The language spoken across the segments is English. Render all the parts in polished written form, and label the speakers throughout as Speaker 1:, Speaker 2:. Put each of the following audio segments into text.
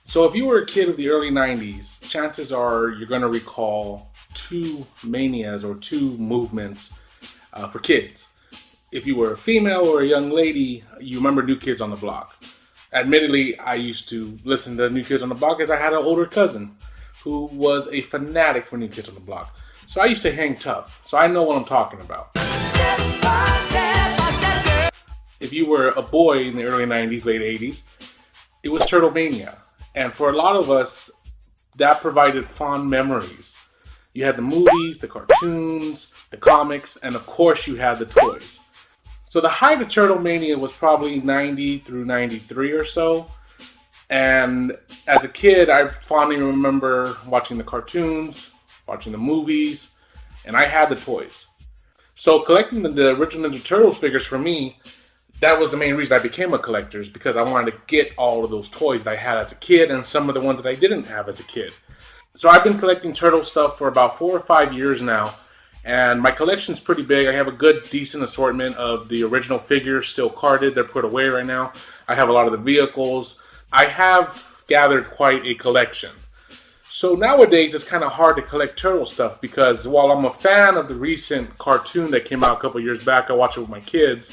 Speaker 1: So if you were a kid of the early 90s, chances are you're going to recall two manias or two movements for kids. If you were a female or a young lady, you remember New Kids on the Block. Admittedly, I used to listen to New Kids on the Block as I had an older cousin who was a fanatic for New Kids on the Block. So I used to hang tough, so I know what I'm talking about. If you were a boy in the early 90s, late 80s, it was Turtle Mania. And for a lot of us, that provided fond memories. You had the movies, the cartoons, the comics, and of course you had the toys. So the height of Turtle Mania was probably 90 through 93 or so. And as a kid, I fondly remember watching the cartoons, watching the movies, and I had the toys. So collecting the original Ninja Turtles figures for me, that was the main reason I became a collector, is because I wanted to get all of those toys that I had as a kid and some of the ones that I didn't have as a kid. So I've been collecting turtle stuff for about 4 or 5 years now, and my collection's pretty big. I have a good, decent assortment of the original figures still carded. They're put away right now. I have a lot of the vehicles. I have gathered quite a collection. So nowadays it's kind of hard to collect turtle stuff because while I'm a fan of the recent cartoon that came out a couple years back, I watch it with my kids,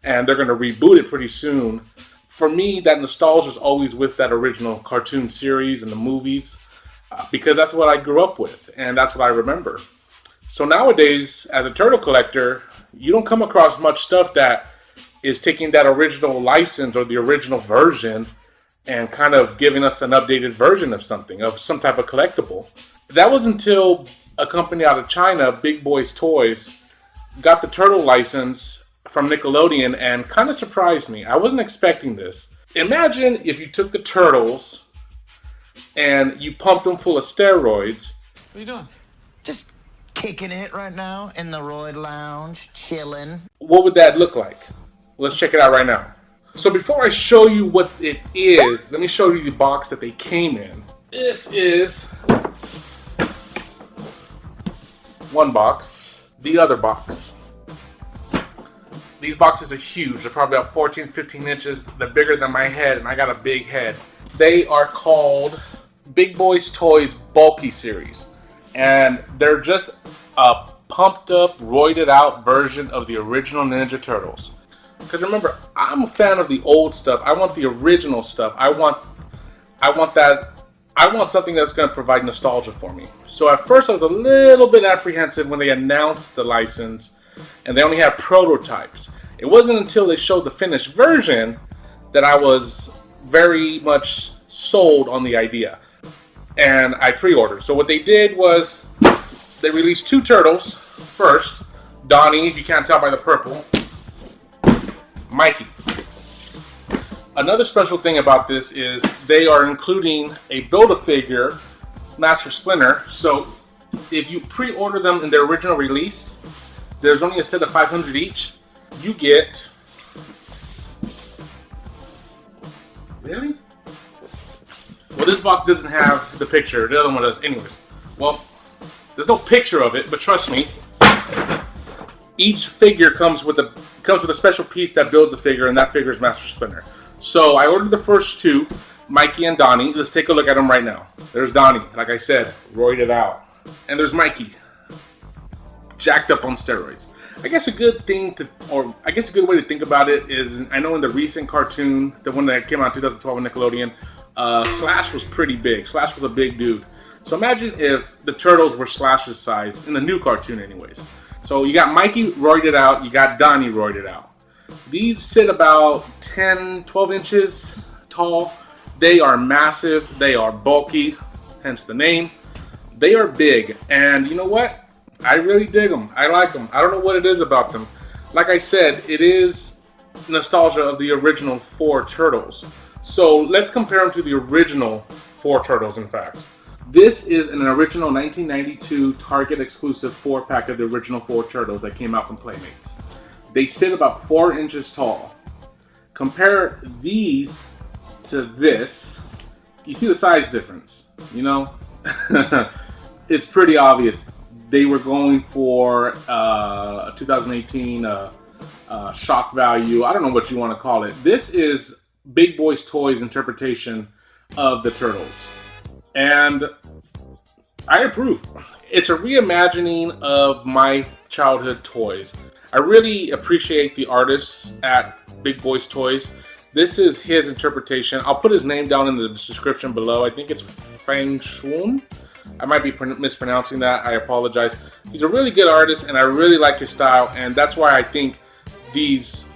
Speaker 1: and they're going to reboot it pretty soon. For me, that nostalgia is always with that original cartoon series and the movies because that's what I grew up with and that's what I remember. So nowadays, as a turtle collector, you don't come across much stuff that is taking that original license or the original version and kind of giving us an updated version of something, of some type of collectible. That was until a company out of China, Big Boys Toys, got the turtle license from Nickelodeon and kind of surprised me. I wasn't expecting this. Imagine if you took the turtles and you pumped them full of steroids.
Speaker 2: What are you doing?
Speaker 3: Just kicking it right now in the Roid Lounge, chilling.
Speaker 1: What would that look like? Let's check it out right now. So before I show you what it is, let me show you the box that they came in. This is one box, the other box. These boxes are huge. They're probably about 14, 15 inches. They're bigger than my head, and I got a big head. They are called Big Boys Toys Bulky Series. And they're just a pumped up, roided out version of the original Ninja Turtles. Because remember, I'm a fan of the old stuff. I want the original stuff. I want something that's going to provide nostalgia for me. So at first I was a little bit apprehensive when they announced the license and they only had prototypes. It wasn't until they showed the finished version that I was very much sold on the idea. And I pre-ordered. So what they did was they released 2 turtles first. Donnie, if you can't tell by the purple. Mikey. Another special thing about this is they are including a Build-A-Figure Master Splinter. So if you pre-order them in their original release, there's only a set of 500 each. You get... Really? Well, this box doesn't have the picture. The other one does. Anyways. Well, there's no picture of it, but trust me. Each figure comes with a special piece that builds a figure, and that figure is Master Splinter. So I ordered the first 2, Mikey and Donnie. Let's take a look at them right now. There's Donnie, like I said, roided out. And there's Mikey, jacked up on steroids. I guess a good way to think about it is, I know in the recent cartoon, the one that came out in 2012 on Nickelodeon, Slash was pretty big. Slash was a big dude. So imagine if the Turtles were Slash's size, in the new cartoon anyways. So you got Mikey roided out, you got Donnie roided out. These sit about 10, 12 inches tall. They are massive, they are bulky, hence the name. They are big, and you know what? I really dig them. I like them. I don't know what it is about them. Like I said, it is nostalgia of the original 4 Turtles. So let's compare them to the original 4 Turtles, in fact. This is an original 1992 Target exclusive 4-pack of the original 4 Turtles that came out from Playmates. They sit about 4 inches tall. Compare these to this. You see the size difference, you know? It's pretty obvious. They were going for a 2018 shock value. I don't know what you want to call it. This is Big Boys Toys interpretation of the Turtles. And I approve. It's a reimagining of my childhood toys. I really appreciate the artists at Big Boys Toys. This is his interpretation. I'll put his name down in the description below. I think it's Feng Shun. I might be mispronouncing that. I apologize. He's a really good artist, and I really like his style, and that's why I think these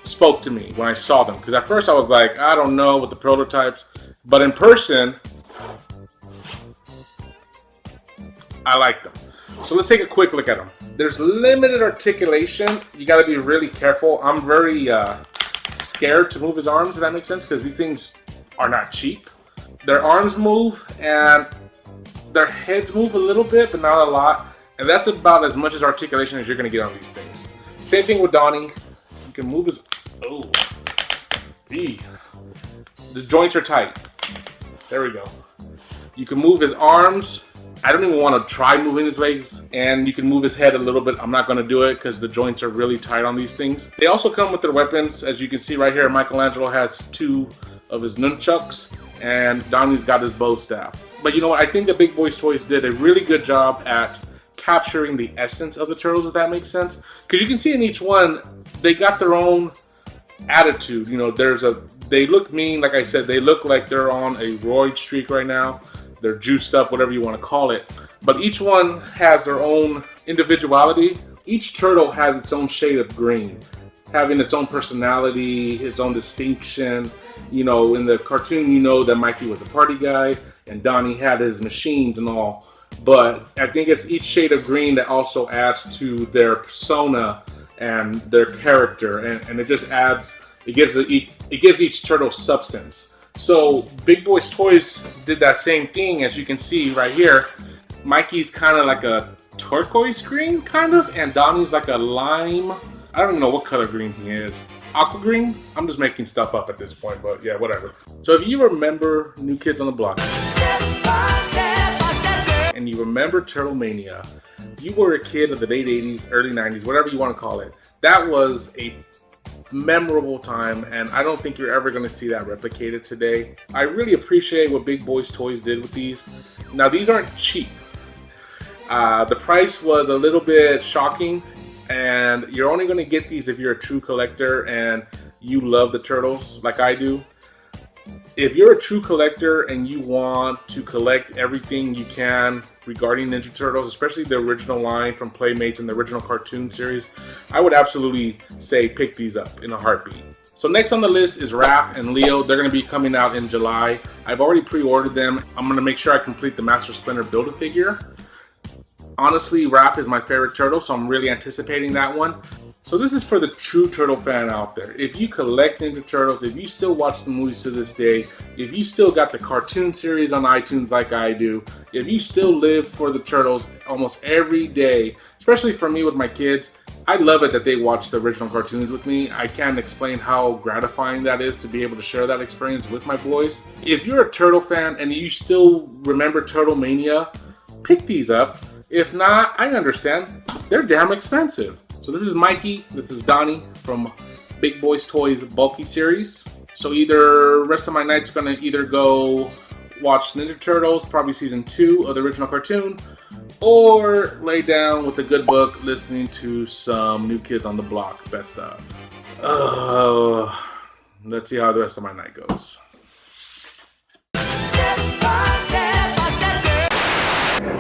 Speaker 1: spoke to me when I saw them. Because at first I was like, I don't know with the prototypes, but in person, I like them. So let's take a quick look at them. There's limited articulation. You got to be really careful. I'm very scared to move his arms, if that makes sense, because these things are not cheap. Their arms move and their heads move a little bit, but not a lot. And that's about as much as articulation as you're going to get on these things. Same thing with Donnie. You can move his... Oh. Eee. The joints are tight. There we go. You can move his arms. I don't even want to try moving his legs, and you can move his head a little bit. I'm not going to do it because the joints are really tight on these things. They also come with their weapons. As you can see right here, Michelangelo has 2 of his nunchucks, and Donnie's got his bow staff. But you know what? I think the Big Boys Toys did a really good job at capturing the essence of the Turtles, if that makes sense. Because you can see in each one, they got their own attitude. You know, they look mean, like I said, they look like they're on a roid streak right now. They're juiced up, whatever you want to call it. But each one has their own individuality. Each turtle has its own shade of green, having its own personality, its own distinction. You know, in the cartoon, you know that Mikey was a party guy, and Donnie had his machines and all. But I think it's each shade of green that also adds to their persona and their character, and it just adds. It gives each turtle substance. So Big Boys Toys did that same thing, as you can see right here. Mikey's kind of like a turquoise green, kind of, and Donnie's like a lime. I don't even know what color green he is. Aqua green? I'm just making stuff up at this point, but yeah, whatever. So if you remember New Kids on the Block, and you remember Turtle Mania, you were a kid of the late 80s, early 90s, whatever you want to call it. That was a memorable time, and I don't think you're ever going to see that replicated today. I really appreciate what Big Boys Toys did with these. Now, these aren't cheap. The price was a little bit shocking, and you're only going to get these if you're a true collector and you love the Turtles like I do. If you're a true collector and you want to collect everything you can regarding Ninja Turtles, especially the original line from Playmates and the original cartoon series, I would absolutely say pick these up in a heartbeat. So next on the list is Raph and Leo. They're going to be coming out in July. I've already pre-ordered them. I'm going to make sure I complete the Master Splinter Build-A-Figure. Honestly, Raph is my favorite turtle, so I'm really anticipating that one. So this is for the true turtle fan out there. If you collect Ninja Turtles, if you still watch the movies to this day, if you still got the cartoon series on iTunes like I do, if you still live for the Turtles almost every day, especially for me with my kids, I love it that they watch the original cartoons with me. I can't explain how gratifying that is to be able to share that experience with my boys. If you're a Turtle fan and you still remember Turtle Mania, pick these up. If not, I understand. They're damn expensive. So this is Mikey, this is Donnie from Big Boys Toys Bulky series. So either rest of my night's gonna either go watch Ninja Turtles, probably season 2 of the original cartoon, or lay down with a good book listening to some New Kids on the Block best of. Let's see how the rest of my night goes.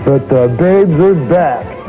Speaker 2: But the babes are back.